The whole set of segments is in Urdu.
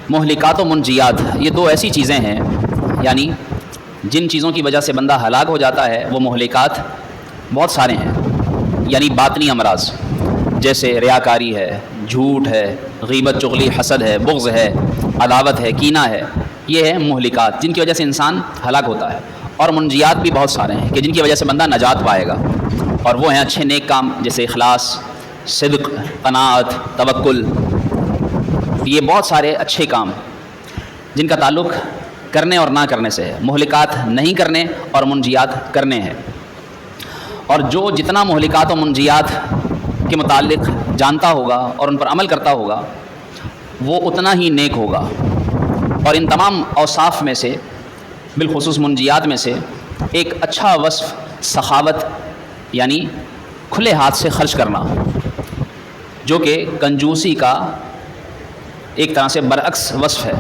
مہلکات و منجیات، یہ دو ایسی چیزیں ہیں، یعنی جن چیزوں کی وجہ سے بندہ ہلاک ہو جاتا ہے وہ مہلکات بہت سارے ہیں، یعنی باطنی امراض جیسے ریاکاری ہے، جھوٹ ہے، غیبت چغلی، حسد ہے، بغض ہے، عداوت ہے، کینہ ہے، یہ ہے مہلکات جن کی وجہ سے انسان ہلاک ہوتا ہے۔ اور منجیات بھی بہت سارے ہیں کہ جن کی وجہ سے بندہ نجات پائے گا، اور وہ ہیں اچھے نیک کام جیسے اخلاص، صدق، قناعت، توکل، یہ بہت سارے اچھے کام جن کا تعلق کرنے اور نہ کرنے سے ہے۔ مہلکات نہیں کرنے اور منجیات کرنے ہیں، اور جو جتنا مہلکات و منجیات کے متعلق جانتا ہوگا اور ان پر عمل کرتا ہوگا وہ اتنا ہی نیک ہوگا۔ اور ان تمام اوصاف میں سے، بالخصوص منجیات میں سے، ایک اچھا وصف سخاوت، یعنی کھلے ہاتھ سے خرچ کرنا، جو کہ کنجوسی کا ایک طرح سے برعکس وصف ہے۔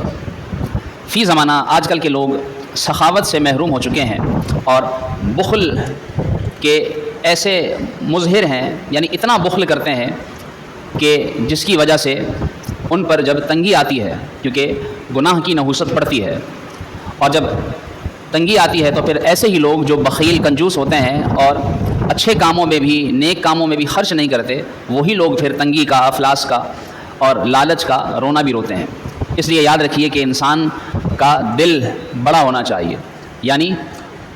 فی زمانہ آج کل کے لوگ سخاوت سے محروم ہو چکے ہیں اور بخل کے ایسے مظہر ہیں، یعنی اتنا بخل کرتے ہیں کہ جس کی وجہ سے ان پر جب تنگی آتی ہے، کیونکہ گناہ کی نحوست پڑتی ہے، اور جب تنگی آتی ہے تو پھر ایسے ہی لوگ جو بخیل کنجوس ہوتے ہیں اور اچھے کاموں میں بھی، نیک کاموں میں بھی خرچ نہیں کرتے، وہی لوگ پھر تنگی کا، افلاس کا اور لالچ کا رونا بھی روتے ہیں۔ اس لیے یاد رکھیے کہ انسان کا دل بڑا ہونا چاہیے، یعنی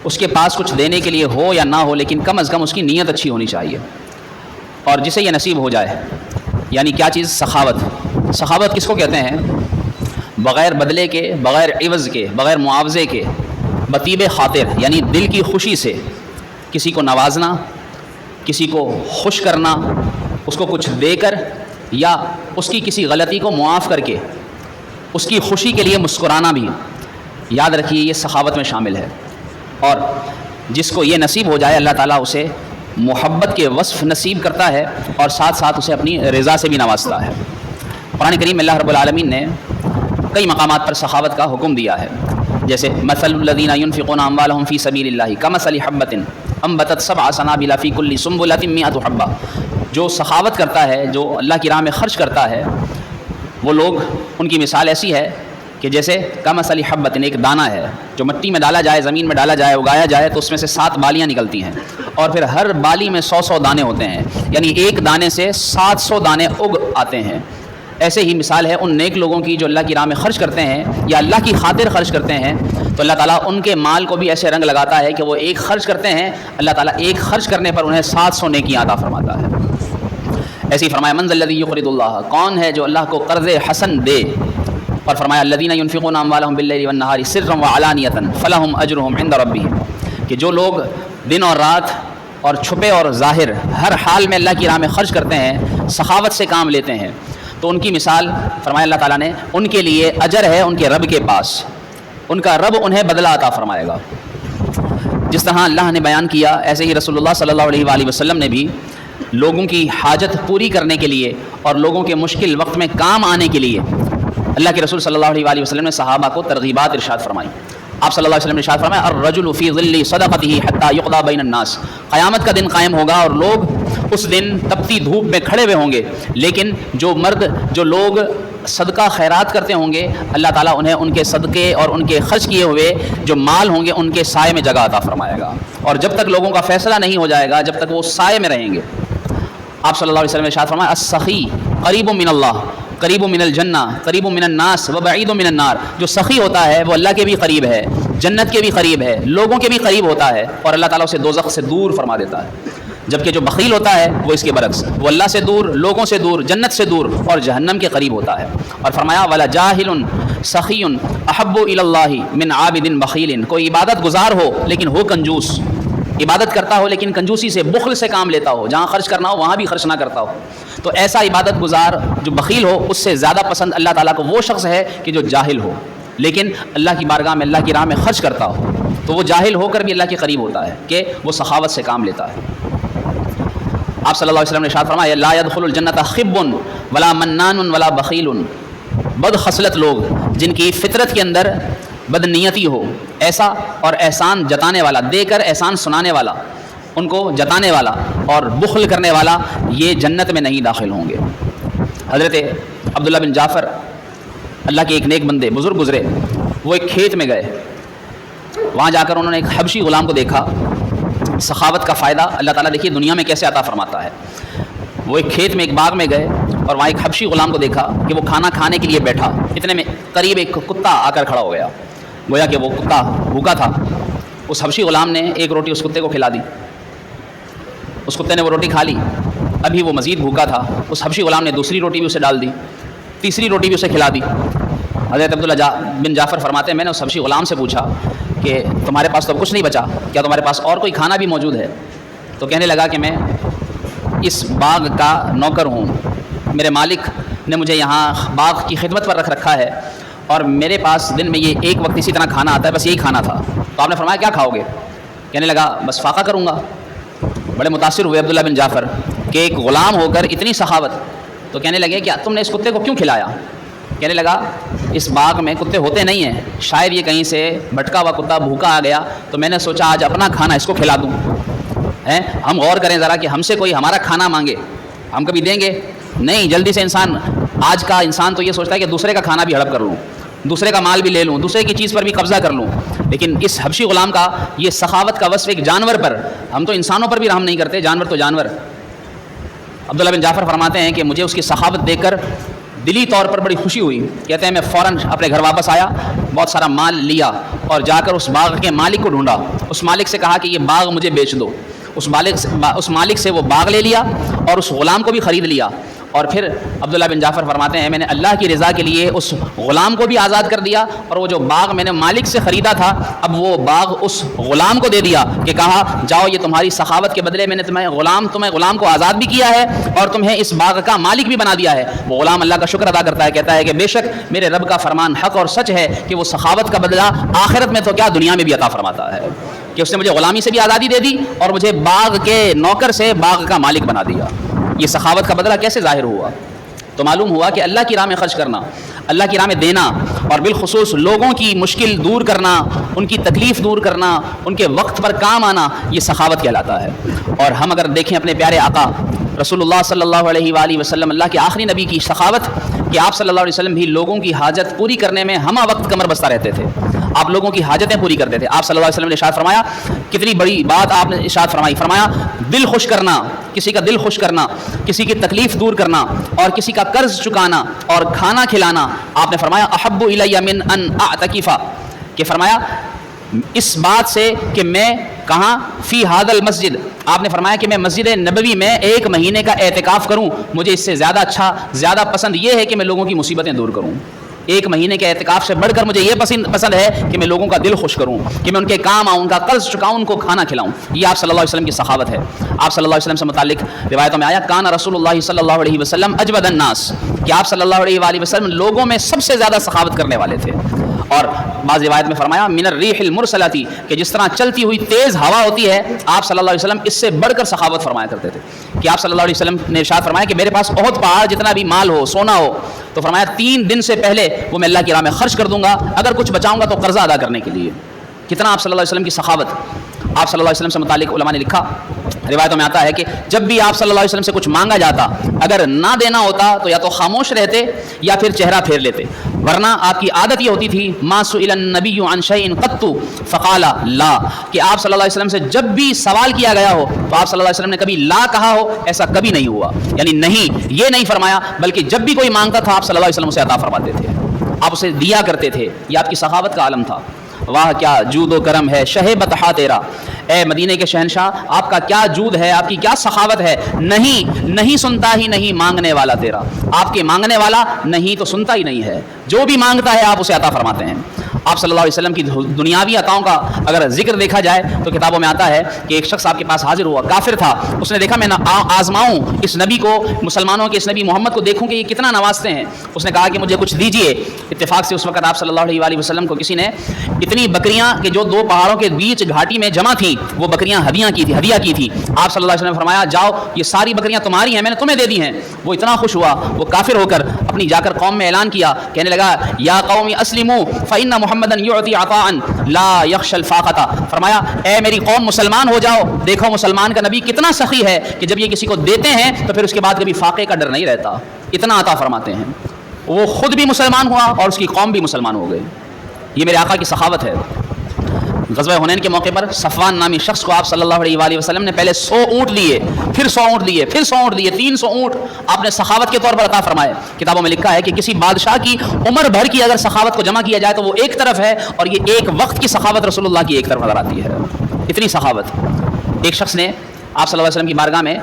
اس کے پاس کچھ دینے کے لیے ہو یا نہ ہو، لیکن کم از کم اس کی نیت اچھی ہونی چاہیے، اور جسے یہ نصیب ہو جائے۔ یعنی کیا چیز؟ سخاوت۔ سخاوت کس کو کہتے ہیں؟ بغیر بدلے کے، بغیر عوض کے، بغیر معاوضے کے، بطیب خاطر، یعنی دل کی خوشی سے کسی کو نوازنا، کسی کو خوش کرنا، اس کو کچھ دے کر یا اس کی کسی غلطی کو معاف کر کے اس کی خوشی کے لیے مسکرانا بھی، یاد رکھیے یہ سخاوت میں شامل ہے۔ اور جس کو یہ نصیب ہو جائے اللہ تعالیٰ اسے محبت کے وصف نصیب کرتا ہے اور ساتھ ساتھ اسے اپنی رضا سے بھی نوازتا ہے۔ قرآن کریم میں اللہ رب العالمین نے کئی مقامات پر سخاوت کا حکم دیا ہے، جیسے مثل الذین ينفقون اموالهم فی سبیل اللہ کمثل حبۃ انبتت سبع سنابل فی کل سنبلۃ مئۃ حبۃ۔ جو سخاوت کرتا ہے، جو اللہ کی راہ میں خرچ کرتا ہے، وہ لوگ، ان کی مثال ایسی ہے کہ جیسے کمثل حبۃ، ایک دانہ ہے جو مٹی میں ڈالا جائے، زمین میں ڈالا جائے، اگایا جائے تو اس میں سے 7 بالیاں نکلتی ہیں، اور پھر ہر بالی میں 100 دانے ہوتے ہیں، یعنی ایک دانے سے 700 دانے اگ آتے ہیں۔ ایسے ہی مثال ہے ان نیک لوگوں کی جو اللہ کی راہ میں خرچ کرتے ہیں یا اللہ کی خاطر خرچ کرتے ہیں، تو اللہ تعالیٰ ان کے مال کو بھی ایسے رنگ لگاتا ہے کہ وہ ایک خرچ کرتے ہیں، اللہ تعالیٰ ایک خرچ کرنے پر انہیں 700 نیکیاں عطا فرماتا ہے۔ ایسے ہی فرمایا من ذا الذی یقرض اللہ، کون ہے جو اللہ کو قرض حسن دے، اور فرمایا الذین ينفقون اموالهم باللیل والنہار سرا وعلانیۃ فلہم اجرہم عند ربہم، کہ جو لوگ دن اور رات اور چھپے اور ظاہر ہر حال میں اللہ کی راہ میں خرچ کرتے ہیں، سخاوت سے کام لیتے ہیں، تو ان کی مثال فرمایا اللہ تعالیٰ نے، ان کے لیے اجر ہے ان کے رب کے پاس، ان کا رب انہیں بدلہ عطا فرمائے گا۔ جس طرح اللہ نے بیان کیا، ایسے ہی رسول اللہ صلی اللہ علیہ وآلہ وسلم نے بھی لوگوں کی حاجت پوری کرنے کے لیے اور لوگوں کے مشکل وقت میں کام آنے کے لیے اللہ کے رسول صلی اللہ علیہ وآلہ وسلم نے صحابہ کو ترغیبات ارشاد فرمائی۔ آپ صلی اللہ علیہ وسلم نے ارشاد فرمایا الرجل فی ظل صدقته حتی یقضی بین الناس، قیامت کا دن قائم ہوگا اور لوگ اس دن تپتی دھوپ میں کھڑے ہوئے ہوں گے، لیکن جو لوگ صدقہ خیرات کرتے ہوں گے، اللہ تعالیٰ انہیں ان کے صدقے اور ان کے خرچ کیے ہوئے جو مال ہوں گے ان کے سائے میں جگہ عطا فرمائے گا، اور جب تک لوگوں کا فیصلہ نہیں ہو جائے گا، جب تک وہ سائے میں رہیں گے۔ آپ صلی اللہ علیہ وسلم نے ارشاد فرمایا السخی قریب من اللہ، قریب من الجنہ، قریب من الناس وبعید من النار، جو سخی ہوتا ہے وہ اللہ کے بھی قریب ہے، جنت کے بھی قریب ہے، لوگوں کے بھی قریب ہوتا ہے، اور اللہ تعالیٰ اسے دوزخ سے دور فرما دیتا ہے۔ جبکہ جو بخیل ہوتا ہے وہ اس کے برعکس، وہ اللہ سے دور، لوگوں سے دور، جنت سے دور اور جہنم کے قریب ہوتا ہے۔ اور فرمایا ولا جاہل سخی احب الی اللہ من عابد بخیل، کوئی عبادت گزار ہو لیکن ہو کنجوس، عبادت کرتا ہو لیکن کنجوسی سے، بخل سے کام لیتا ہو، جہاں خرچ کرنا ہو وہاں بھی خرچ نہ کرتا ہو، تو ایسا عبادت گزار جو بخیل ہو اس سے زیادہ پسند اللہ تعالیٰ کو وہ شخص ہے کہ جو جاہل ہو لیکن اللہ کی بارگاہ میں، اللہ کی راہ میں خرچ کرتا ہو، تو وہ جاہل ہو کر بھی اللہ کے قریب ہوتا ہے کہ وہ سخاوت سے کام لیتا ہے۔ آپ صلی اللہ علیہ وسلم نے ارشاد فرمایا لا يدخل الجنۃ خب ولا منان ولا بخیل، بد خصلت لوگ جن کی فطرت کے اندر بدنیتی ہو، ایسا اور احسان جتانے والا، دے کر احسان سنانے والا، ان کو جتانے والا اور بخل کرنے والا، یہ جنت میں نہیں داخل ہوں گے۔ حضرت عبداللہ بن جعفر اللہ کے ایک نیک بندے بزرگ گزرے، وہ ایک کھیت میں گئے، وہاں جا کر انہوں نے ایک حبشی غلام کو دیکھا۔ سخاوت کا فائدہ اللہ تعالیٰ دیکھیے دنیا میں کیسے عطا فرماتا ہے۔ وہ ایک کھیت میں ایک باغ میں گئے اور وہاں ایک حبشی غلام کو دیکھا کہ وہ کھانا کھانے کے لیے بیٹھا، اتنے میں قریب ایک کتا آ کر کھڑا ہو گیا، گویا کہ وہ کتا بھوکا تھا۔ اس حبشی غلام نے ایک روٹی اس کتے کو کھلا دی، اس کتے نے وہ روٹی کھا لی، ابھی وہ مزید بھوکا تھا، اس حبشی غلام نے دوسری روٹی بھی اسے ڈال دی، تیسری روٹی بھی اسے کھلا دی۔ حضرت عبداللہ بن جعفر فرماتے ہیں میں نے اس حبشی غلام سے پوچھا کہ تمہارے پاس تو اب کچھ نہیں بچا، کیا تمہارے پاس اور کوئی کھانا بھی موجود ہے؟ تو کہنے لگا کہ میں اس باغ کا نوکر ہوں، میرے مالک نے مجھے یہاں باغ کی خدمت پر رکھ رکھا ہے اور میرے پاس دن میں یہ ایک وقت اسی طرح کھانا آتا ہے، بس یہی کھانا تھا۔ تو آپ نے فرمایا کیا کھاؤ گے؟ کہنے لگا بس فاقہ کروں گا۔ بڑے متاثر ہوئے عبداللہ بن جعفر کہ ایک غلام ہو کر اتنی سخاوت، تو کہنے لگے کہ تم نے اس کتے کو کیوں کھلایا؟ کہنے لگا اس باغ میں کتے ہوتے نہیں ہیں، شاید یہ کہیں سے بھٹکا ہوا کتا بھوکا آ گیا تو میں نے سوچا آج اپنا کھانا اس کو کھلا دوں۔ ہم غور کریں ذرا کہ ہم سے کوئی ہمارا کھانا مانگے ہم کبھی دیں گے؟ نہیں، جلدی سے آج کا انسان تو یہ سوچتا ہے کہ دوسرے کا کھانا بھی ہڑپ کر لوں، دوسرے کا مال بھی لے لوں، دوسرے کی چیز پر بھی قبضہ کر لوں۔ لیکن اس حبشی غلام کا یہ سخاوت کا وصف ایک جانور پر، ہم تو انسانوں پر بھی رحم نہیں کرتے، جانور تو جانور۔ عبداللہ بن جعفر فرماتے ہیں کہ مجھے اس کی سخاوت دیکھ کر دلی طور پر بڑی خوشی ہوئی۔ کہتے ہیں میں فوراً اپنے گھر واپس آیا، بہت سارا مال لیا اور جا کر اس باغ کے مالک کو ڈھونڈا، اس مالک سے کہا کہ یہ باغ مجھے بیچ دو۔ اس مالک سے وہ باغ لے لیا اور اس غلام کو بھی خرید لیا۔ اور پھر عبداللہ بن جعفر فرماتے ہیں میں نے اللہ کی رضا کے لیے اس غلام کو بھی آزاد کر دیا اور وہ جو باغ میں نے مالک سے خریدا تھا اب وہ باغ اس غلام کو دے دیا کہ کہا جاؤ یہ تمہاری سخاوت کے بدلے میں نے تمہیں غلام کو آزاد بھی کیا ہے اور تمہیں اس باغ کا مالک بھی بنا دیا ہے۔ وہ غلام اللہ کا شکر ادا کرتا ہے، کہتا ہے کہ بے شک میرے رب کا فرمان حق اور سچ ہے کہ وہ سخاوت کا بدلہ آخرت میں تو کیا دنیا میں بھی عطا فرماتا ہے کہ اس نے مجھے غلامی سے بھی آزادی دے دی اور مجھے باغ کے نوکر سے باغ کا مالک بنا دیا۔ یہ سخاوت کا بدلہ کیسے ظاہر ہوا؟ تو معلوم ہوا کہ اللہ کی راہ میں خرچ کرنا، اللہ کی راہ میں دینا اور بالخصوص لوگوں کی مشکل دور کرنا، ان کی تکلیف دور کرنا، ان کے وقت پر کام آنا، یہ سخاوت کہلاتا ہے۔ اور ہم اگر دیکھیں اپنے پیارے آقا رسول اللہ صلی اللہ علیہ وآلہ وسلم، اللہ کے آخری نبی کی سخاوت کہ آپ صلی اللہ علیہ وسلم بھی لوگوں کی حاجت پوری کرنے میں ہمہ وقت کمر بستہ رہتے تھے، آپ لوگوں کی حاجتیں پوری کرتے تھے۔ آپ صلی اللہ علیہ وسلم نے ارشاد فرمایا، کتنی بڑی بات آپ نے ارشاد فرمایا دل خوش کرنا، کسی کا دل خوش کرنا، کسی کی تکلیف دور کرنا اور کسی کا قرض چکانا اور کھانا کھلانا۔ آپ نے فرمایا احب الی من ان اعتکف، کہ فرمایا اس بات سے کہ میں کہاں فی ہذا المسجد، آپ نے فرمایا کہ میں مسجد نبوی میں 1 مہینے کا اعتکاف کروں، مجھے اس سے زیادہ اچھا زیادہ پسند یہ ہے کہ میں لوگوں کی مصیبتیں دور کروں۔ 1 مہینے کے اعتکاف سے بڑھ کر مجھے یہ پسند ہے کہ میں لوگوں کا دل خوش کروں، کہ میں ان کے کام آؤں، ان کا قرض چکاؤں، ان کو کھانا کھلاؤں۔ یہ آپ صلی اللہ علیہ وسلم کی سخاوت ہے۔ آپ صلی اللہ علیہ وسلم سے متعلق روایتوں میں آیا کان رسول اللہ صلی اللہ علیہ وسلم اجود الناس، کہ آپ صلی اللہ علیہ وآلہ وسلم لوگوں میں سب سے زیادہ سخاوت کرنے والے تھے۔ اور بعض روایت میں فرمایا من الریح المرسلاتی، کہ جس طرح چلتی ہوئی تیز ہوا ہوتی ہے آپ صلی اللہ علیہ وسلم اس سے بڑھ کر سخاوت فرمایا کرتے تھے، کہ آپ صلی اللہ علیہ وسلم نے ارشاد فرمایا کہ میرے پاس بہت پہاڑ جتنا بھی مال ہو، سونا ہو، تو فرمایا 3 دن سے پہلے وہ میں اللہ کی راہ میں خرچ کر دوں گا، اگر کچھ بچاؤں گا تو قرضہ ادا کرنے کے لیے۔ کتنا آپ صلی اللہ علیہ وسلم کی سخاوت۔ آپ صلی اللہ علیہ وسلم سے متعلق علماء نے لکھا، روایتوں میں آتا ہے کہ جب بھی آپ صلی اللہ علیہ وسلم سے کچھ مانگا جاتا، اگر نہ دینا ہوتا تو یا تو خاموش رہتے یا پھر چہرہ پھیر لیتے، ورنہ آپ کی عادت یہ ہوتی تھی ما سئل النبی عن شیء قط فقال لا، کہ آپ صلی اللہ علیہ وسلم سے جب بھی سوال کیا گیا ہو تو آپ صلی اللہ علیہ وسلم نے کبھی لا کہا ہو، ایسا کبھی نہیں ہوا، یعنی نہیں یہ نہیں فرمایا، بلکہ جب بھی کوئی مانگتا تھا آپ صلی اللہ علیہ وسلم اسے عطا فرماتے تھے، آپ اسے دیا کرتے تھے۔ یہ آپ کی سخاوت کا عالم تھا۔ واہ کیا جود و کرم ہے شہ بطحا تیرا، اے مدینے کے شہنشاہ آپ کا کیا جود ہے، آپ کی کیا سخاوت ہے، نہیں سنتا ہی نہیں مانگنے والا تیرا، آپ کے مانگنے والا نہیں تو سنتا ہی نہیں ہے، جو بھی مانگتا ہے آپ اسے عطا فرماتے ہیں۔ آپ صلی اللہ علیہ وسلم کی دنیاوی عطاؤں کا اگر ذکر دیکھا جائے تو کتابوں میں آتا ہے کہ ایک شخص آپ کے پاس حاضر ہوا، کافر تھا، اس نے دیکھا میں آزماؤں اس نبی کو، مسلمانوں کے اس نبی محمد کو دیکھوں کہ یہ کتنا نوازتے ہیں، اس نے کہا کہ مجھے کچھ دیجئے۔ اتفاق سے اس وقت آپ صلی اللہ علیہ وآلہ وسلم کو کسی نے اتنی بکریاں کہ جو 2 پہاڑوں کے بیچ گھاٹی میں جمع تھیں وہ بکریاں ہدیہ کی تھی۔ آپ صلی اللہ علیہ وسلم نے فرمایا جاؤ یہ ساری بکریاں تمہاری ہیں، میں نے تمہیں دے دی ہیں۔ وہ اتنا خوش ہوا، وہ کافر ہو کر اپنی جا کر قوم میں اعلان کیا، کہنے لگا یا قوم اسلموا فإن محمدا يعطي عطاء لا يخشى الفاقة، فرمایا اے میری قوم مسلمان ہو جاؤ، دیکھو مسلمان کا نبی کتنا سخی ہے کہ جب یہ کسی کو دیتے ہیں تو پھر اس کے بعد کبھی فاقے کا ڈر نہیں رہتا، اتنا عطا فرماتے ہیں۔ وہ خود بھی مسلمان ہوا اور اس کی قوم بھی مسلمان ہو گئی. یہ میرے آقا کی سخاوت ہے. غزوہ حنین کے موقع پر صفوان نامی شخص کو آپ صلی اللہ علیہ وآلہ وسلم نے پہلے 100 اونٹ لیے، پھر 100 اونٹ لیے، پھر 100 اونٹ لیے، 300 اونٹ آپ نے سخاوت کے طور پر عطا فرمائے. کتابوں میں لکھا ہے کہ کسی بادشاہ کی عمر بھر کی اگر سخاوت کو جمع کیا جائے تو وہ ایک طرف ہے، اور یہ ایک وقت کی سخاوت رسول اللہ کی ایک طرف نظر آتی ہے. اتنی سخاوت. ایک شخص نے آپ صلی اللہ علیہ وسلم کی بارگاہ میں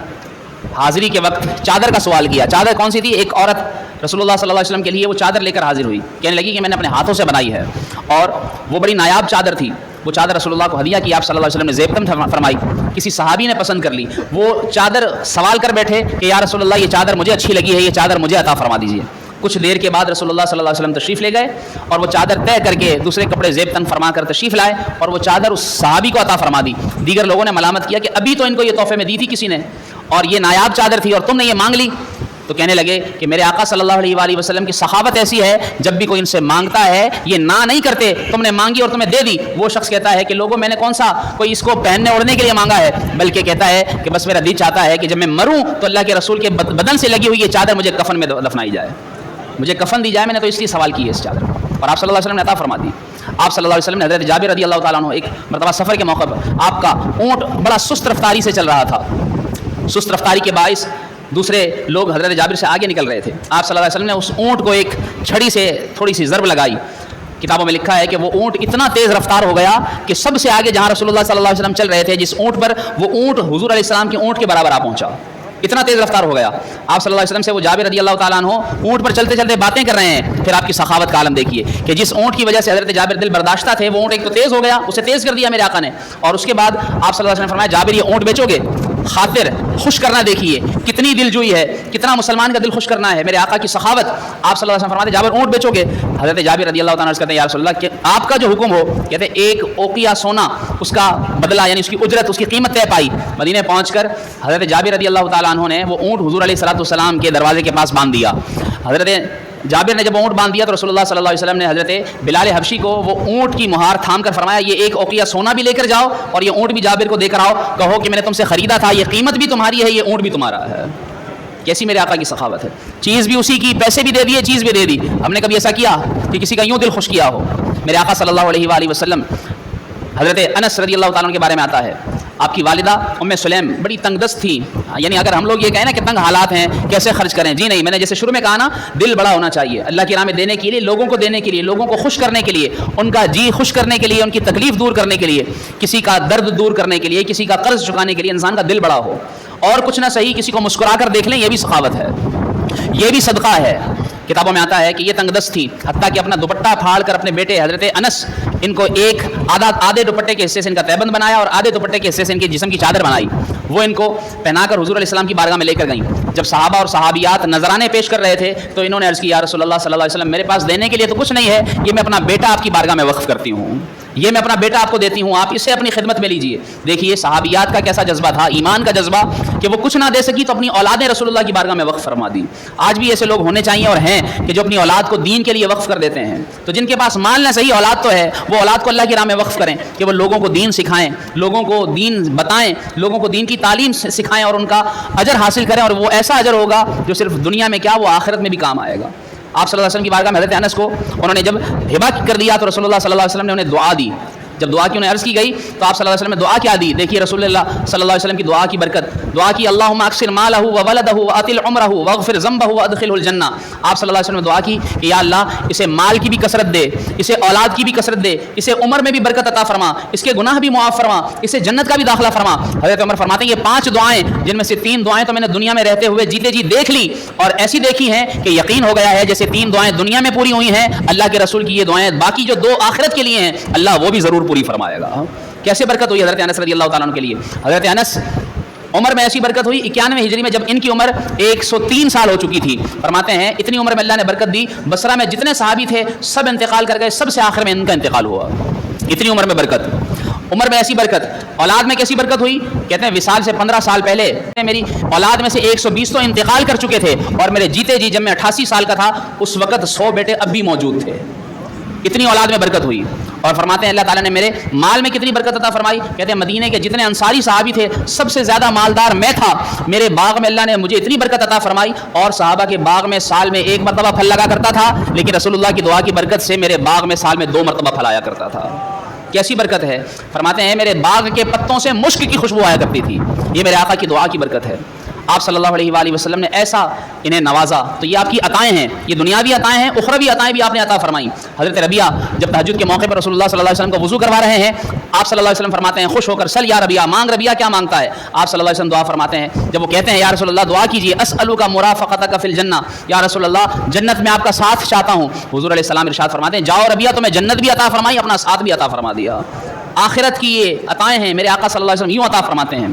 حاضری کے وقت چادر کا سوال کیا. چادر کون سی تھی؟ ایک عورت رسول اللہ صلی اللہ علیہ وسلم کے لیے وہ چادر لے کر حاضر ہوئی. کہنے لگی کہ میں نے اپنے ہاتھوں سے بنائی ہے، اور وہ بڑی نایاب چادر تھی. وہ چادر رسول اللہ کو ہدیہ کی. آپ صلی اللہ علیہ وسلم نے زیبتن فرمائی. کسی صحابی نے پسند کر لی. وہ چادر سوال کر بیٹھے کہ یا رسول اللہ یہ چادر مجھے اچھی لگی ہے، یہ چادر مجھے عطا فرما دیجیے. کچھ دیر کے بعد رسول اللہ صلی اللہ علیہ وسلم تشریف لے گئے اور وہ چادر طے کر کے دوسرے کپڑے زیبتن فرما کر تشریف لائے اور وہ چادر اس صحابی کو عطا فرما دی. دیگر لوگوں نے ملامت کیا کہ ابھی تو ان کو یہ تحفے میں دی تھی کسی نے، اور یہ نایاب چادر تھی اور تم نے یہ مانگ لی. تو کہنے لگے کہ میرے آقا صلی اللہ علیہ وآلہ وسلم کی سخاوت ایسی ہے، جب بھی کوئی ان سے مانگتا ہے یہ نہ نہیں کرتے. تم نے مانگی اور تمہیں دے دی. وہ شخص کہتا ہے کہ لوگوں میں نے کون سا کوئی اس کو پہننے اوڑھنے کے لیے مانگا ہے، بلکہ کہتا ہے کہ بس میرا دل چاہتا ہے کہ جب میں مروں تو اللہ کے رسول کے بدن سے لگی ہوئی یہ چادر مجھے کفن میں دفنائی جائے، مجھے کفن دی جائے. میں نے تو اس لیے سوال کی ہے اس چادر، اور آپ صلی اللہ علیہ وسلم نے عطا فرما دی. آپ صلی اللہ علیہ وسلم نے حضرت جابر رضی اللہ تعالیٰ عنہ ایک مرتبہ سفر کے موقع پر آپ کا اونٹ بڑا سست رفتاری سے چل رہا تھا. سست رفتاری کے باعث دوسرے لوگ حضرت جابر سے آگے نکل رہے تھے. آپ صلی اللہ علیہ وسلم نے اس اونٹ کو ایک چھڑی سے تھوڑی سی ضرب لگائی. کتابوں میں لکھا ہے کہ وہ اونٹ اتنا تیز رفتار ہو گیا کہ سب سے آگے جہاں رسول اللہ صلی اللہ علیہ وسلم چل رہے تھے جس اونٹ پر، وہ اونٹ حضور علیہ السلام کے اونٹ کے برابر آ پہنچا. اتنا تیز رفتار ہو گیا. آپ صلی اللہ علیہ وسلم سے وہ جابر رضی اللہ تعالیٰ عنہ اونٹ پر چلتے چلتے باتیں کر رہے ہیں. پھر آپ کی سخاوت کا عالم دیکھیے کہ جس اونٹ کی وجہ سے حضرت جابر دل برداشتہ تھے، وہ اونٹ ایک تو تیز ہو گیا، اسے تیز کر دیا میرے آقا نے. اور اس کے بعد آپ صلی اللہ علیہ وسلم نے فرمایا جابر یہ اونٹ بیچو گے؟ خاطر خوش کرنا دیکھیے کتنی دل جوئی ہے، کتنا مسلمان کا دل خوش کرنا ہے. میرے آقا کی سخاوت. آپ صلی اللہ علیہ وسلم فرماتے جابر اونٹ بیچو گے؟ حضرت جابر رضی اللہ تعالیٰ عنہ کہتے ہیں یا رسول اللہ کہ آپ کا جو حکم ہو. کہتے ہیں ایک اوقیہ سونا اس کا بدلہ یعنی اس کی اجرت، اس کی قیمت طے پائی. مدینے پہنچ کر حضرت جابر رضی اللہ تعالیٰ عنہ نے وہ اونٹ حضور علیہ الصلوۃ والسلام کے دروازے کے پاس باندھ دیا. حضرت جابر نے جب اونٹ باندھ دیا تو رسول اللہ صلی اللہ علیہ وسلم نے حضرت بلال حبشی کو وہ اونٹ کی مہار تھام کر فرمایا یہ ایک اوقیہ سونا بھی لے کر جاؤ اور یہ اونٹ بھی جابر کو دے کر آؤ، کہو کہ میں نے تم سے خریدا تھا، یہ قیمت بھی تمہاری ہے، یہ اونٹ بھی تمہارا ہے. کیسی میرے آقا کی سخاوت ہے. چیز بھی اسی کی، پیسے بھی دے دیے، چیز بھی دے دی. ہم نے کبھی ایسا کیا کہ کسی کا یوں دل خوش کیا ہو؟ میرے آقا صلی اللہ علیہ وآلہ وسلم. حضرت انس رضی اللہ تعالیٰ عنہ کے بارے میں آتا ہے آپ کی والدہ ام سلیم بڑی تنگ دست تھی. یعنی اگر ہم لوگ یہ کہیں نا کہ تنگ حالات ہیں کیسے خرچ کریں، جی نہیں، میں نے جیسے شروع میں کہا نا دل بڑا ہونا چاہیے اللہ کی راہ میں دینے کے لیے، لوگوں کو دینے کے لیے، لوگوں کو خوش کرنے کے لیے، ان کا جی خوش کرنے کے لیے، ان کی تکلیف دور کرنے کے لیے، کسی کا درد دور کرنے کے لیے، کسی کا قرض چکانے کے لیے انسان کا دل بڑا ہو. اور کچھ نہ صحیح کسی کو مسکرا کر دیکھ لیں، یہ بھی سخاوت ہے، یہ بھی صدقہ ہے. کتابوں میں آتا ہے کہ یہ تنگ دست تھی حتیٰ کہ اپنا دوپٹہ پھاڑ کر اپنے بیٹے حضرت انس ان کو ایک آدھے دوپٹے کے حصے سے ان کا تہبند بنایا اور آدھے دوپٹے کے حصے سے ان کے جسم کی چادر بنائی. وہ ان کو پہنا کر حضور علیہ السلام کی بارگاہ میں لے کر گئیں. جب صحابہ اور صحابیات نذرانے پیش کر رہے تھے تو انہوں نے عرض کی یا رسول اللہ صلی اللہ علیہ وسلم میرے پاس دینے کے لیے تو کچھ نہیں ہے، یہ میں اپنا بیٹا آپ کی بارگاہ میں وقف کرتی ہوں، یہ میں اپنا بیٹا آپ کو دیتی ہوں، آپ اسے اپنی خدمت میں لیجئے. دیکھیے صحابیات کا کیسا جذبہ تھا، ایمان کا جذبہ کہ وہ کچھ نہ دے سکی تو اپنی اولادیں رسول اللہ کی بارگاہ میں وقف فرما دی. آج بھی ایسے لوگ ہونے چاہیے اور ہیں کہ جو اپنی اولاد کو دین کے لیے وقف کر دیتے ہیں. تو جن کے پاس مال نہ صحیح اولاد تو ہے، وہ اولاد کو اللہ کی راہ میں وقف کریں کہ وہ لوگوں کو دین سکھائیں، لوگوں کو دین بتائیں، لوگوں کو دین کی تعلیم سکھائیں اور ان کا اجر حاصل کریں. اور وہ ایسا اجر ہوگا جو صرف دنیا میں کیا وہ آخرت میں بھی کام آئے گا. آپ صلی اللہ علیہ وسلم کی بارگاہ میں حضرت انس کو انہوں نے جب ہبہ کر دیا تو رسول اللہ صلی اللہ علیہ وسلم نے انہیں دعا دی. جب دعا کی انہیں عرض کی گئی تو آپ صلی اللہ علیہ وسلم نے دعا کیا دی. دیکھیے رسول اللہ صلی اللہ علیہ وسلم کی دعا کی برکت. دعا کی اللہم اکثر مالہ وولدہ واطل عمرہ واغفر ذنبہ وادخلہ الجنہ. آپ صلی اللہ علیہ وسلم نے دعا کی کہ یا اللہ اسے مال کی بھی کثرت دے، اسے اولاد کی بھی کثرت دے، اسے عمر میں بھی برکت عطا فرما، اس کے گناہ بھی معاف فرما، اسے جنت کا بھی داخلہ فرما. حضرت عمر فرماتے ہیں یہ 5 دعائیں جن میں سے 3 دعائیں تو میں نے دنیا میں رہتے ہوئے جیتے جی دیکھ لی اور ایسی دیکھی ہیں کہ یقین ہو گیا ہے جیسے 3 دعائیں دنیا میں پوری ہوئی ہیں اللہ کے رسول کی یہ دعائیں باقی جو 2 آخرت کے لیے ہیں اللہ وہ بھی ضرور پوری فرمائے گا. کیسے برکت ہوئی حضرت انس رضی اللہ تعالیٰ عنہ کے لیے. حضرت انس عمر میں ایسی برکت ہوئی 91 ہجری میں جب ان کی عمر 103 سال ہو چکی تھی. فرماتے ہیں اتنی عمر میں اللہ نے برکت دی، بصرہ میں جتنے صحابی تھے سب انتقال کر گئے، سب سے آخر میں ان کا انتقال ہوا. اتنی عمر میں برکت. عمر میں ایسی برکت. اولاد میں کیسی برکت ہوئی؟ کہتے ہیں وصال سے 15 سال پہلے میری اولاد میں سے 120 تو انتقال کر چکے تھے اور میرے جیتے جی جب میں 88 سال کا تھا اس وقت 100 بیٹے اب بھی موجود تھے. اتنی اولاد میں برکت ہوئی. اور فرماتے ہیں اللہ تعالیٰ نے میرے مال میں کتنی برکت عطا فرمائی. کہتے ہیں مدینے کے جتنے انصاری صحابی تھے سب سے زیادہ مالدار میں تھا. میرے باغ میں اللہ نے مجھے اتنی برکت عطا فرمائی. اور صحابہ کے باغ میں سال میں 1 مرتبہ پھل لگا کرتا تھا, لیکن رسول اللہ کی دعا کی برکت سے میرے باغ میں سال میں 2 مرتبہ پھل آیا کرتا تھا. کیسی برکت ہے. فرماتے ہیں میرے باغ کے پتوں سے مشک کی خوشبو آیا کرتی تھی. یہ میرے آقا کی دعا کی برکت ہے. آپ صلی اللہ علیہ وآلہ وسلم نے ایسا انہیں نوازا. تو یہ آپ کی عطائیں ہیں, یہ دنیاوی عطائیں ہیں, اخروی عطائیں بھی آپ نے عطا فرمائیں. حضرت ربیعہ جب تہجد کے موقع پر رسول اللہ صلی اللہ علیہ وسلم کو وضو کروا رہے ہیں, آپ صلی اللہ علیہ وسلم فرماتے ہیں خوش ہو کر سل یا ربیعہ, مانگ ربیعہ کیا مانگتا ہے. آپ صلی اللہ علیہ وسلم دعا فرماتے ہیں. جب وہ کہتے ہیں یا رسول اللہ دعا کیجیے, اسألک مرافقتک فی الجنہ, یا رسول اللہ جنت میں آپ کا ساتھ چاہتا ہوں. حضور علیہ السلام ارشاد فرماتے ہیں جاؤ ربیعہ, تمہیں جنت بھی عطا فرمائی, اپنا ساتھ بھی عطا فرما دیا. آخرت کی یہ عطائیں ہیں. میرے آقا صلی اللہ علیہ وسلم یوں عطا فرماتے ہیں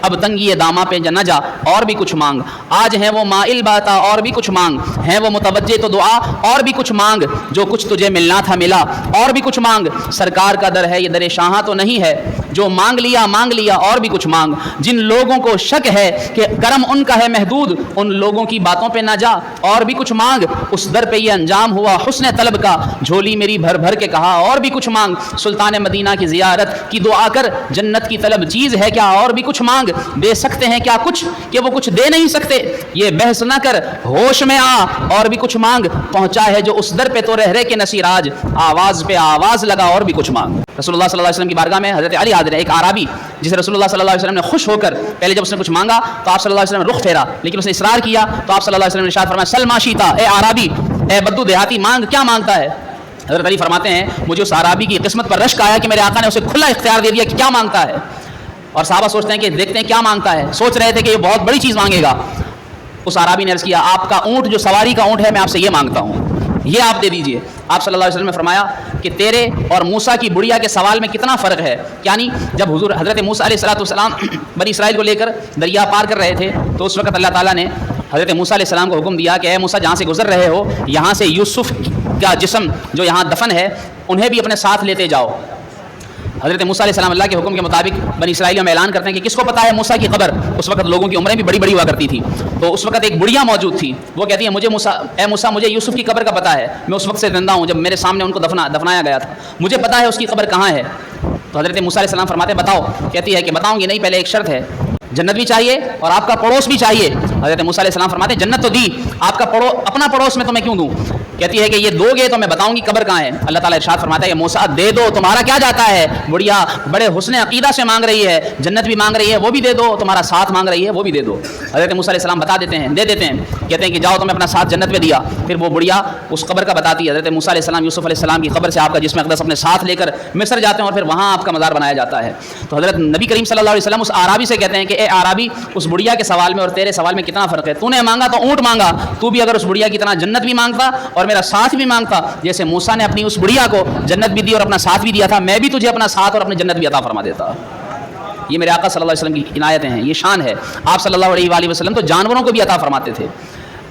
اب تنگی داماں پہ نہ جا اور بھی کچھ مانگ, آج ہیں وہ مائل باتا اور بھی کچھ مانگ, ہیں وہ متوجہ تو دعا اور بھی کچھ مانگ, جو کچھ تجھے ملنا تھا ملا اور بھی کچھ مانگ. سرکار کا در ہے یہ در شاہاں تو نہیں ہے, جو مانگ لیا اور بھی کچھ مانگ. جن لوگوں کو شک ہے کہ کرم ان کا ہے محدود, ان لوگوں کی باتوں پہ نہ جا اور بھی کچھ مانگ. اس در پہ یہ انجام ہوا حسن طلب کا, جھولی میری بھر بھر کے کہا اور بھی کچھ مانگ. سلطان مدینہ کی زیارت کی دعا کر, جنت کی طلب چیز ہے کیا اور بھی کچھ مانگ. دے سکتے ہیں کیا کچھ کہ وہ کچھ دے نہیں سکتے, یہ بحث نہ کر ہوش میں آ اور بھی کچھ مانگ. پہنچا ہے جو اس در پہ تو رہ کے نصیراج, آواز پہ آواز لگا اور بھی کچھ مانگ. رسول اللہ صلی اللہ علیہ وسلم کی بارگاہ میں حضرت علی حاضر ہے, ایک عربی جسے رسول اللہ صلی اللہ علیہ وسلم نے خوش ہو کر پہلے جب اس نے کچھ مانگا تو آپ صلی اللہ علیہ وسلم نے رخ پھیرا, لیکن اس نے اصرار کیا تو آپ صلی اللہ علیہ وسلم نے ارشاد فرمایا سل ما شئت, اے عربی, اے بدو دیہاتی, مانگ کیا مانگتا ہے. حضرت علی فرماتے ہیں مجھے اس عربی کی قسمت پر رشک آیا کہ میرے آقا نے اسے کھلا اختیار دے دیا کہ کیا مانگتا ہے. اور صحابہ سوچتے ہیں کہ دیکھتے ہیں کیا مانگتا ہے, سوچ رہے تھے کہ یہ بہت بڑی چیز مانگے گا. اس عربی نے عرض کیا آپ کا اونٹ جو سواری کا اونٹ ہے میں آپ سے یہ مانگتا ہوں, یہ آپ دے دیجئے. آپ صلی اللہ علیہ وسلم نے فرمایا کہ تیرے اور موسیٰ کی بڑیا کے سوال میں کتنا فرق ہے. یعنی جب حضرت موسیٰ علیہ السلام بنی اسرائیل کو لے کر دریا پار کر رہے تھے تو اس وقت اللہ تعالیٰ نے حضرت موسیٰ علیہ السلام کو حکم دیا کہ اے موسیٰ جہاں سے گزر رہے ہو یہاں سے یوسف کا جسم جو یہاں دفن ہے انہیں بھی اپنے ساتھ لیتے جاؤ. حضرت موسیٰ علیہ السلام اللہ کے حکم کے مطابق بنی اسرائیلیوں میں اعلان کرتے ہیں کہ کس کو پتہ ہے موسیٰ کی قبر. اس وقت لوگوں کی عمریں بھی بڑی بڑی ہوا کرتی تھی, تو اس وقت ایک بڑھیا موجود تھی, وہ کہتی ہے مجھے اے موسیٰ مجھے یوسف کی قبر کا پتہ ہے, میں اس وقت سے زندہ ہوں جب میرے سامنے ان کو دفنایا گیا تھا, مجھے پتہ ہے اس کی قبر کہاں ہے. تو حضرت موسیٰ علیہ السلام فرماتے ہیں بتاؤ. کہتی ہے کہ بتاؤں گی نہیں, پہلے ایک شرط ہے, جنت بھی چاہیے اور آپ کا پڑوس بھی چاہیے. حضرت موسیٰ علیہ السلام فرماتے ہیں جنت تو دی, آپ کا اپنا پڑوس میں تمہیں کیوں دوں. کہتی ہے کہ یہ دو گے تو میں بتاؤں گی قبر کہاں ہے. اللہ تعالیٰ ارشاد فرماتا ہے کہ موسیٰ دے دو, تمہارا کیا جاتا ہے. بڑھیا بڑے حسن عقیدہ سے مانگ رہی ہے, جنت بھی مانگ رہی ہے وہ بھی دے دو, تمہارا ساتھ مانگ رہی ہے وہ بھی دے دو. حضرت موسیٰ علیہ السلام بتا دیتے ہیں, دے دیتے ہیں, کہتے ہیں کہ جاؤ تمہیں اپنا ساتھ جنت میں دیا. پھر وہ بڑھیا اس قبر کا بتاتی ہے. حضرت موسیٰ علیہ السلام یوسف علیہ السلام کی قبر سے آپ کا جسم اقدس اپنے ساتھ لے کر مصر جاتے ہیں اور پھر وہاں آپ کا مزار بنایا جاتا ہے. تو حضرت نبی کریم صلی اللہ علیہ وسلم اس عربی سے کہتے ہیں کہ اے عربی, اس بڑھیا کے سوال میں اور تیرے سوال میں کتنا فرق ہے. تو نے مانگا تو اونٹ مانگا, تو بھی اگر اس بڑھیا کی طرح جنت بھی مانگتا اور میرا ساتھ بھی مانگتا, جیسے موسیٰ نے اپنی اس بڑھیا کو جنت بھی دی اور اپنا ساتھ بھی دیا تھا, میں بھی تجھے اپنا ساتھ اور اپنی جنت بھی عطا فرما دیتا. یہ میرے آقا صلی اللہ علیہ وسلم کی عنایتیں ہیں, یہ شان ہے. آپ صلی اللہ علیہ وآلہ وسلم تو جانوروں کو بھی عطا فرماتے تھے.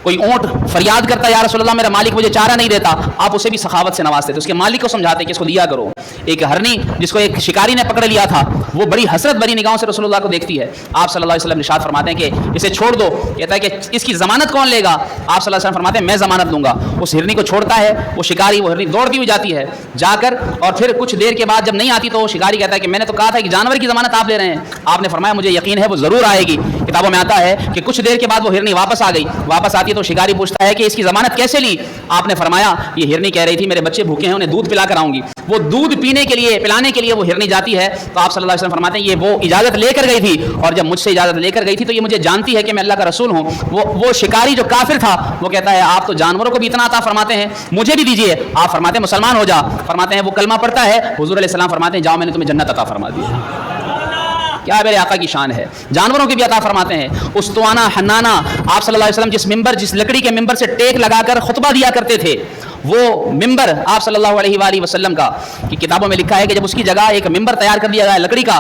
کوئی اونٹ فریاد کرتا یا رسول اللہ میرا مالک مجھے چارہ نہیں دیتا, آپ اسے بھی سخاوت سے نوازتے تھے, اس کے مالک کو سمجھاتے کہ اس کو دیا کرو. ایک ہرنی جس کو ایک شکاری نے پکڑ لیا تھا, وہ بڑی حسرت بھری نگاہوں سے رسول اللہ کو دیکھتی ہے. آپ صلی اللہ علیہ وسلم ارشاد فرماتے ہیں کہ اسے چھوڑ دو. کہتا ہے کہ اس کی ضمانت کون لے گا. آپ صلی اللہ علیہ وسلم فرماتے ہیں میں ضمانت دوں گا. اس ہرنی کو چھوڑتا ہے, وہ شکاری, وہ ہرنی دوڑتی ہوئی جاتی ہے جا کر, اور پھر کچھ دیر کے بعد جب نہیں آتی تو وہ شکاری کہتا ہے کہ میں نے تو کہا تھا کہ جانور کی ضمانت آپ لے رہے ہیں. آپ نے فرمایا مجھے یقین ہے وہ ضرور آئے گی. کتابوں میں آتا ہے کہ کچھ دیر کے بعد وہ ہرنی واپس آ گئی. واپس آتی ہے تو شکاری پوچھتا ہے کہ اس کی ضمانت کیسے لی. آپ نے فرمایا یہ ہرنی کہہ رہی تھی میرے بچے بھوکے ہیں انہیں دودھ پلا کر آؤں گی. وہ دودھ پینے کے لیے پلانے کے لیے وہ ہرنی جاتی ہے. تو آپ صلی اللہ علیہ وسلم فرماتے ہیں یہ وہ اجازت لے کر گئی تھی, اور جب مجھ سے اجازت لے کر گئی تھی تو یہ مجھے جانتی ہے کہ میں اللہ کا رسول ہوں. وہ شکاری جو کافر تھا وہ کہتا ہے آپ تو جانوروں کو بھی اتنا عطا فرماتے ہیں, مجھے بھی دیجیے. آپ فرماتے ہیں مسلمان ہو جا. فرماتے ہیں وہ کلمہ پڑھتا ہے, حضور علیہ السلام فرماتے ہیں جاؤ میں نے تمہیں جنت عطا فرما دی. کیا میرے آقا کی شان ہے. جانوروں کی بھی عطا فرماتے ہیں. استوانا حنانا, آپ صلی اللہ علیہ وسلم جس لکڑی کے ممبر سے ٹیک لگا کر خطبہ دیا کرتے تھے, وہ ممبر آپ صلی اللہ علیہ وآلہ وسلم کا کی کتابوں میں لکھا ہے کہ جب اس کی جگہ ایک ممبر تیار کر دیا گیا لکڑی کا,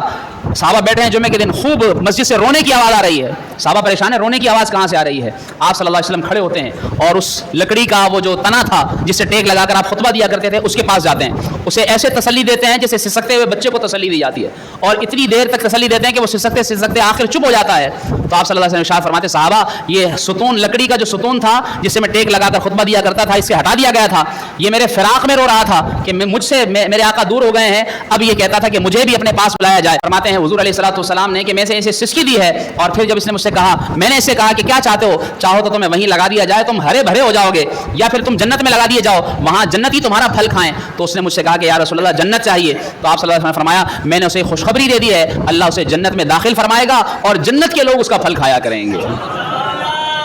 صحابہ بیٹھے ہیں جمعے کے دن, خوب مسجد سے رونے کی آواز آ رہی ہے. صحابہ پریشان ہے, رونے کی آواز کہاں سے آ رہی ہے. آپ صلی اللہ علیہ وسلم کھڑے ہوتے ہیں اور اس لکڑی کا وہ جو تنا تھا جس سے ٹیک لگا کر آپ خطبہ دیا کرتے تھے اس کے پاس جاتے ہیں, اسے ایسے تسلی دیتے ہیں جیسے سسکتے ہوئے بچے کو تسلی دی جاتی ہے, اور اتنی دیر تک تسلی دیتے ہیں کہ وہ سسکتے آخر چپ ہو جاتا ہے. تو آپ صلی اللہ علیہ وسلم ارشاد فرماتے صحابہ یہ ستون, لکڑی کا جو ستون تھا جس سے میں ٹیک لگا کر خطبہ دیا کرتا تھا, اس سے ہٹا دیا گیا تھا, یہ میرے فراق میں رو رہا تھا کہ مجھ سے میرے آقا دور ہو گئے ہیں, اب یہ کہتا تھا کہ مجھے بھی اپنے پاس بلایا جائے. فرماتے ہیں حضور علیہ الصلوۃ والسلام نے کہ میں سے اسے سسکی دی ہے, اور پھر جب اس نے مجھ سے کہا, میں نے اس سے کہا کہ کیا چاہتے ہو, چاہو تو تمہیں وہیں لگا دیا جائے, تم ہرے بھرے ہو جاؤ گے, یا پھر تم جنت میں لگا دیے جاؤ, وہاں جنت ہی تمہارا پھل کھائیں. تو اس نے مجھ سے کہا کہ یا رسول اللہ جنت چاہیے. تو آپ صلی اللہ علیہ وسلم نے فرمایا میں نے اسے خوشخبری دے دی ہے, اللہ اسے جنت میں داخل فرمائے گا اور جنت کے لوگ اس کا پھل کھایا کریں گے.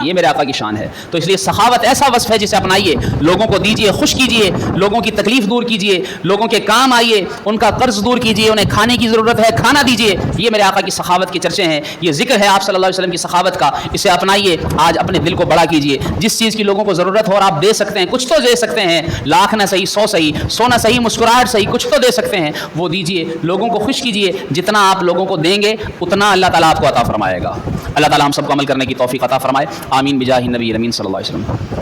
یہ میرے آقا کی شان ہے. تو اس لیے سخاوت ایسا وصف ہے جسے اپنائیے, لوگوں کو دیجیے, خوش کیجیے, لوگوں کی تکلیف دور کیجیے, لوگوں کے کام آئیے, ان کا قرض دور کیجیے, انہیں کھانے کی ضرورت ہے کھانا دیجیے. یہ میرے آقا کی سخاوت کے چرچے ہیں, یہ ذکر ہے آپ صلی اللہ علیہ وسلم کی سخاوت کا. اسے اپنائیے, آج اپنے دل کو بڑا کیجیے. جس چیز کی لوگوں کو ضرورت ہو اور آپ دے سکتے ہیں, کچھ تو دے سکتے ہیں, لاکھ نہ صحیح 100 صحیح, سونا صحیح, مسکراہٹ صحیح, کچھ تو دے سکتے ہیں, وہ دیجیے. لوگوں کو خوش کیجیے, جتنا آپ لوگوں کو دیں گے اتنا اللہ تعالیٰ آپ کو عطا فرمائے گا. اللہ تعالیٰ ہم سب کو عمل کرنے کی توفیق عطا فرمائے. آمین بجاہ النبی امین صلی اللہ علیہ وسلم.